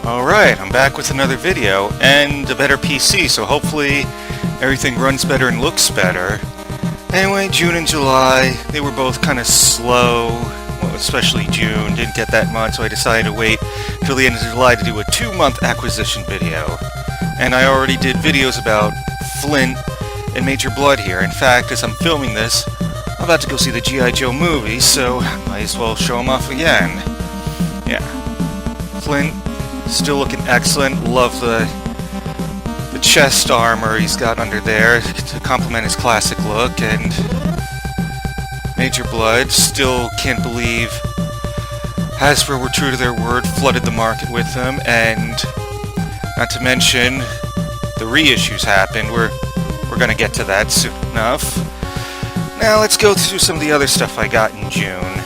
Alright, I'm back with another video, and a better PC, so hopefully everything runs better and looks better. Anyway, June and July, they were both kind of slow, well, especially June, didn't get that much, so I decided to wait till the end of July to do a 2-month acquisition video. And I already did videos about Flint and Major Blood here. In fact, as I'm filming this, I'm about to go see the G.I. Joe movie, so might as well show them off again. Yeah. Flint, still looking excellent. Love the chest armor he's got under there to complement his classic look. And Major Blood, still can't believe Hasbro were true to their word, flooded the market with them, and not to mention the reissues happened. We're gonna get to that soon enough. Now let's go through some of the other stuff I got in June.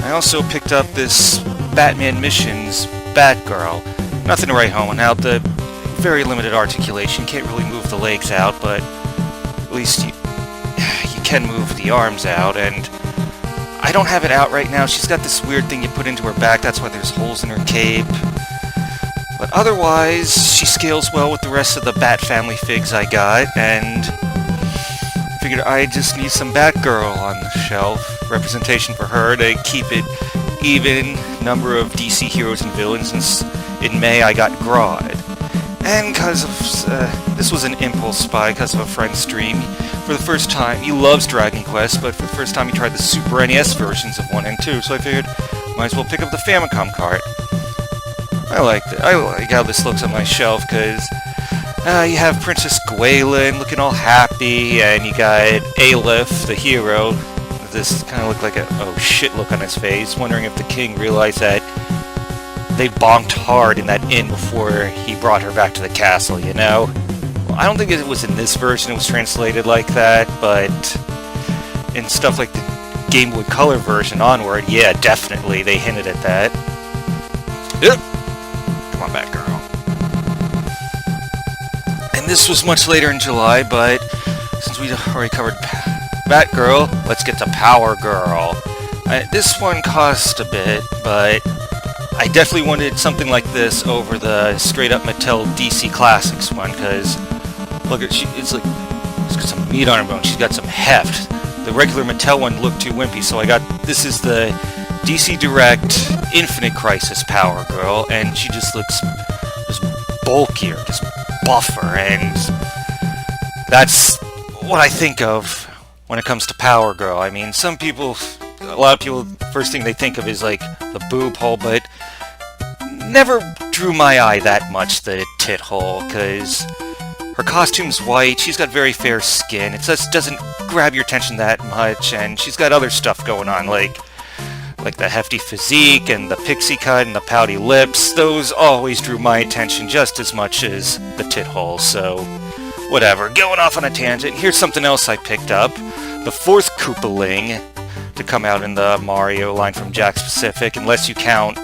I also picked up this Batman Missions Batgirl. Nothing to write home on. Now, the very limited articulation, can't really move the legs out, but at least you can move the arms out, and I don't have it out right now. She's got this weird thing you put into her back, that's why there's holes in her cape. But otherwise, she scales well with the rest of the Bat family figs I got, and figured I just need some Batgirl on the shelf. Representation for her to keep it even number of DC heroes and villains. Since in May I got Grodd. And because of, this was an impulse buy because of a friend's stream. For the first time, he loves Dragon Quest, but for the first time he tried the Super NES versions of 1 and 2, so I figured might as well pick up the Famicom cart. I like how this looks on my shelf, because you have Princess Gwaylin looking all happy, and you got Aleph, the hero. This kind of looked like a oh shit look on his face, wondering if the king realized that they bonked hard in that inn before he brought her back to the castle, you know? Well, I don't think it was in this version it was translated like that, but in stuff like the Game Boy Color version onward, yeah, definitely, they hinted at that. Yep. Come on back, girl. And this was much later in July, but since we already covered Batgirl, let's get to Power Girl. This one cost a bit, but I definitely wanted something like this over the straight-up Mattel DC Classics one, because look at she's got some meat on her bone. She's got some heft. The regular Mattel one looked too wimpy, so I got this is the DC Direct Infinite Crisis Power Girl, and she just looks just bulkier, just buffer, and that's what I think of when it comes to Power Girl. I mean, a lot of people, first thing they think of is like the boob hole, but never drew my eye that much, the tit hole, because her costume's white, she's got very fair skin, it just doesn't grab your attention that much, and she's got other stuff going on, like the hefty physique, and the pixie cut, and the pouty lips. Those always drew my attention just as much as the tit hole, so whatever. Going off on a tangent, here's something else I picked up. The 4th Koopaling to come out in the Mario line from Jack's Pacific, unless you count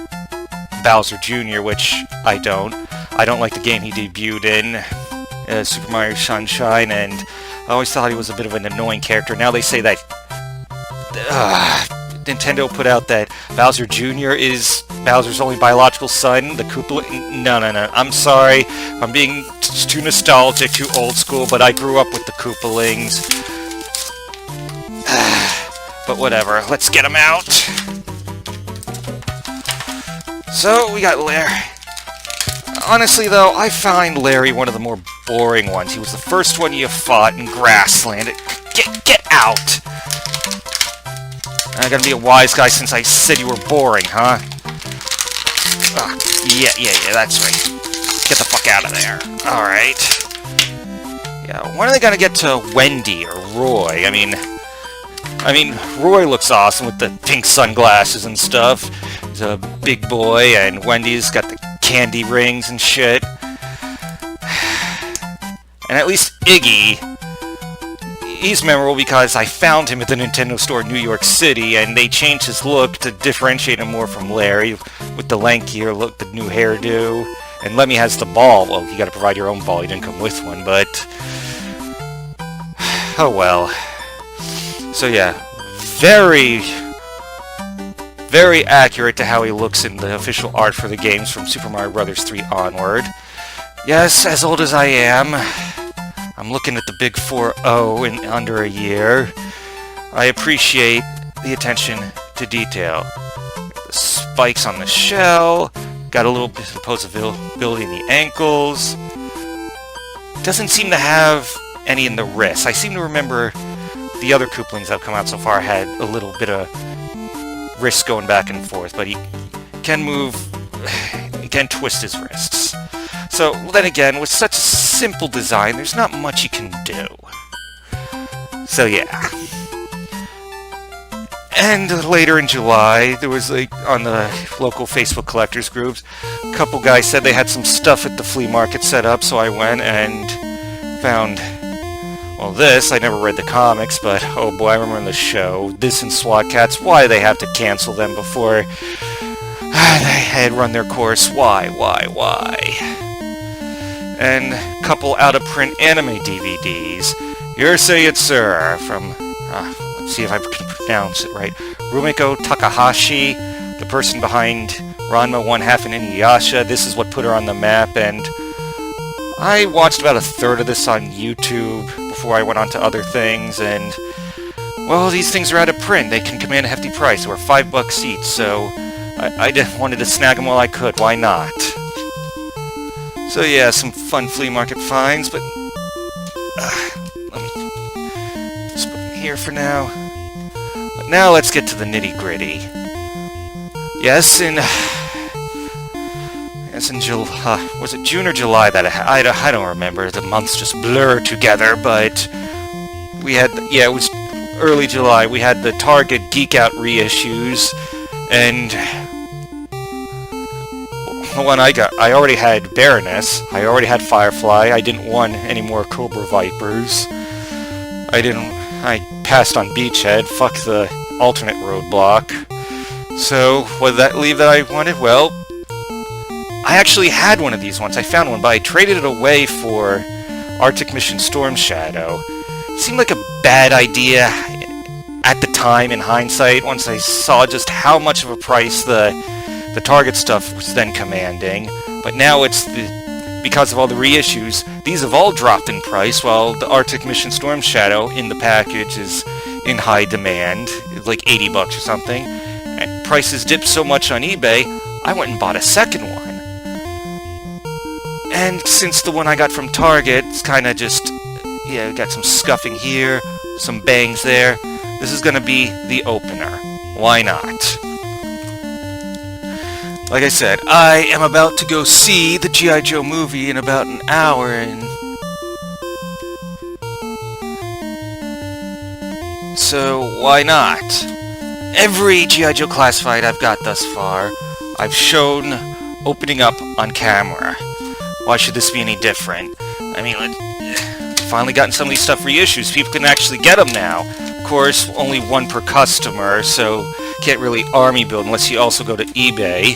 Bowser Jr., which I don't. I don't like the game he debuted in, Super Mario Sunshine, and I always thought he was a bit of an annoying character. Now they say that Nintendo put out that Bowser Jr. is Bowser's only biological son, the Koopaling. No. I'm sorry. I'm being too nostalgic, too old school, but I grew up with the Koopalings. But whatever. Let's get him out. So, we got Larry. Honestly, though, I find Larry one of the more boring ones. He was the first one you fought in Grassland. Get out! I gotta be a wise guy since I said you were boring, huh? Yeah, that's right. Get the fuck out of there. Alright. Yeah, when are they gonna get to Wendy or Roy? I mean, Roy looks awesome with the pink sunglasses and stuff. He's a big boy, and Wendy's got the candy rings and shit. And at least Iggy, he's memorable because I found him at the Nintendo store in New York City, and they changed his look to differentiate him more from Larry, with the lankier look, the new hairdo. And Lemmy has the ball. Well, you gotta provide your own ball, he didn't come with one, but oh well. So yeah, very very accurate to how he looks in the official art for the games from Super Mario Bros. 3 onward. Yes, as old as I am, I'm looking at the big 4-0 in under a year. I appreciate the attention to detail. The spikes on the shell, got a little bit of posability in the ankles. Doesn't seem to have any in the wrists. I seem to remember the other Koopalings that have come out so far had a little bit of wrists going back and forth, but he can move, he can twist his wrists. So, then again, with such a simple design, there's not much you can do. So, yeah. And later in July, there was, like, on the local Facebook collectors groups, a couple guys said they had some stuff at the flea market set up, so I went and found, well, this. I never read the comics, but, oh boy, I remember the show. This and SWAT Cats, why do they have to cancel them before they had run their course? Why? And a couple out-of-print anime DVDs. Urusei Yatsura from, let's see if I can pronounce it right, Rumiko Takahashi, the person behind Ranma 1/2 and Inuyasha. This is what put her on the map, and I watched about a third of this on YouTube before I went on to other things, and, well, these things are out of print. They can command a hefty price. They were $5 each, so I just wanted to snag them while I could. Why not? So yeah, some fun flea market finds, but let me just put them here for now. But now let's get to the nitty-gritty. Yes, in July, was it June or July that I don't remember. The months just blur together, but we had, yeah, it was early July. We had the Target Geek Out reissues, and the one I got, I already had Baroness, I already had Firefly, I didn't want any more Cobra Vipers, I passed on Beachhead, fuck the alternate roadblock. So, what did that leave that I wanted? Well, I actually had one of these once, I found one, but I traded it away for Arctic Mission Storm Shadow. It seemed like a bad idea at the time, in hindsight, once I saw just how much of a price the Target stuff was then commanding, but now it's because of all the reissues, these have all dropped in price, while the Arctic Mission Storm Shadow in the package is in high demand, like $80 or something, and prices dipped so much on eBay, I went and bought a second one. And since the one I got from Target, it's kind of just, yeah, got some scuffing here, some bangs there, this is going to be the opener. Why not? Like I said, I am about to go see the G.I. Joe movie in about an hour, and so why not? Every G.I. Joe Classified I've got thus far, I've shown opening up on camera. Why should this be any different? I mean, finally gotten some of these stuff reissues. People can actually get them now. Of course, only one per customer, so can't really army build unless you also go to eBay.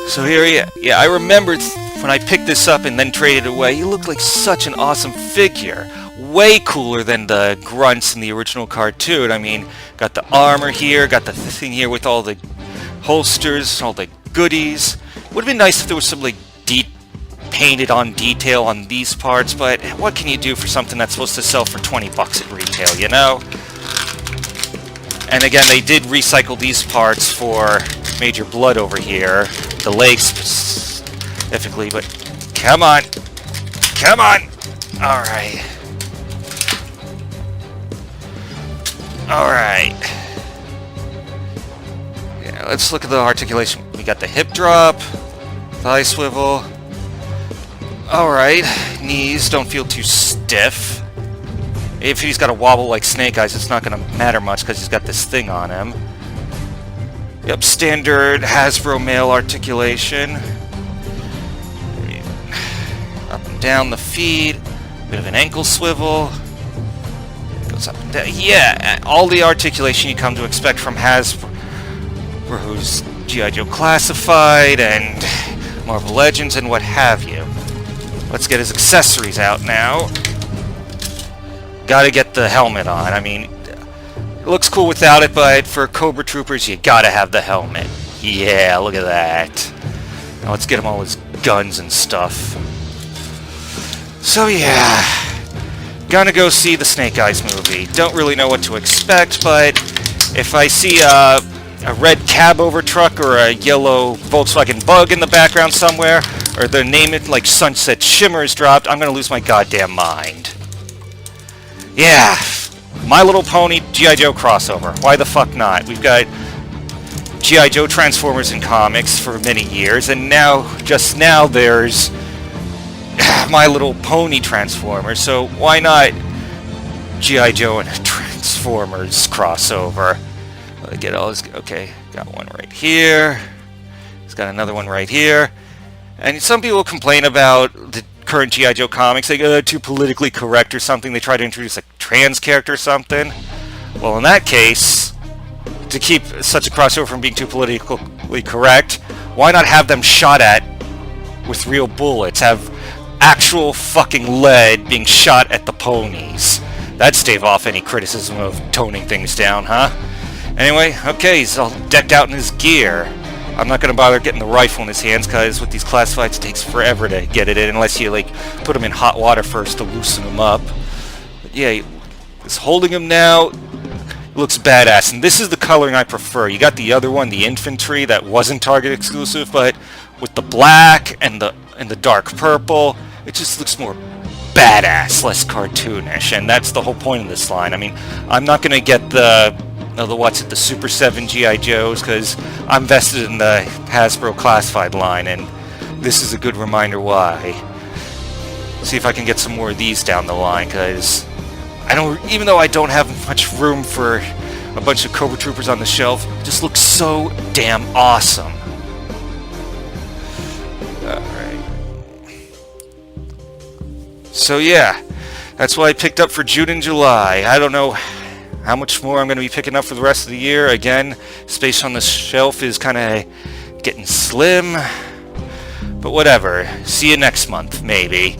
So here, yeah, I remembered when I picked this up and then traded it away, he looked like such an awesome figure. Way cooler than the grunts in the original cartoon. I mean, got the armor here, got the thing here with all the holsters, all the goodies. Would have been nice if there was some, like, painted on detail on these parts, but what can you do for something that's supposed to sell for $20 at retail, you know? And again, they did recycle these parts for Major Blood over here, the legs specifically, but come on, alright, yeah, let's look at the articulation. We got the hip drop, thigh swivel. Alright, knees don't feel too stiff. If he's got a wobble like Snake Eyes, it's not going to matter much because he's got this thing on him. Yep, standard Hasbro male articulation. Up and down the feet. Bit of an ankle swivel. Goes up and down. Yeah, all the articulation you come to expect from Hasbro's G.I. Joe Classified and Marvel Legends and what have you. Let's get his accessories out now. Gotta get the helmet on. I mean, It looks cool without it, but for Cobra Troopers, you gotta have the helmet. Yeah, look at that. Now let's get him all his guns and stuff. So yeah, gonna go see the Snake Eyes movie. Don't really know what to expect, but if I see a red cab over truck or a yellow Volkswagen Bug in the background somewhere, or the name it like Sunset Shimmers dropped, I'm gonna lose my goddamn mind. Yeah, My Little Pony G.I. Joe crossover. Why the fuck not? We've got G.I. Joe Transformers in comics for many years, and now, just now, there's My Little Pony Transformers, so why not G.I. Joe and Transformers crossover? Let me get all this. Okay, got one right here. He's got another one right here. And some people complain about the current G.I. Joe comics. They go, they're too politically correct or something. They try to introduce a trans character or something. Well, in that case, to keep such a crossover from being too politically correct, why not have them shot at with real bullets? Have actual fucking lead being shot at the ponies. That'd stave off any criticism of toning things down, huh? Anyway, okay, he's all decked out in his gear. I'm not going to bother getting the rifle in his hands, because with these classifieds it takes forever to get it in, unless you, like, put him in hot water first to loosen him up. But yeah, he's holding him now. It looks badass, and this is the coloring I prefer. You got the other one, the infantry, that wasn't Target exclusive, but with the black and the dark purple, it just looks more badass, less cartoonish, and that's the whole point of this line. I mean, I'm not going to get the Super 7 G.I. Joes, because I'm vested in the Hasbro Classified line, and this is a good reminder why. See if I can get some more of these down the line, because even though I don't have much room for a bunch of Cobra Troopers on the shelf, it just looks so damn awesome. Alright. So yeah, that's what I picked up for June and July. I don't know how much more I'm going to be picking up for the rest of the year. Again, space on the shelf is kind of getting slim. But whatever. See you next month, maybe.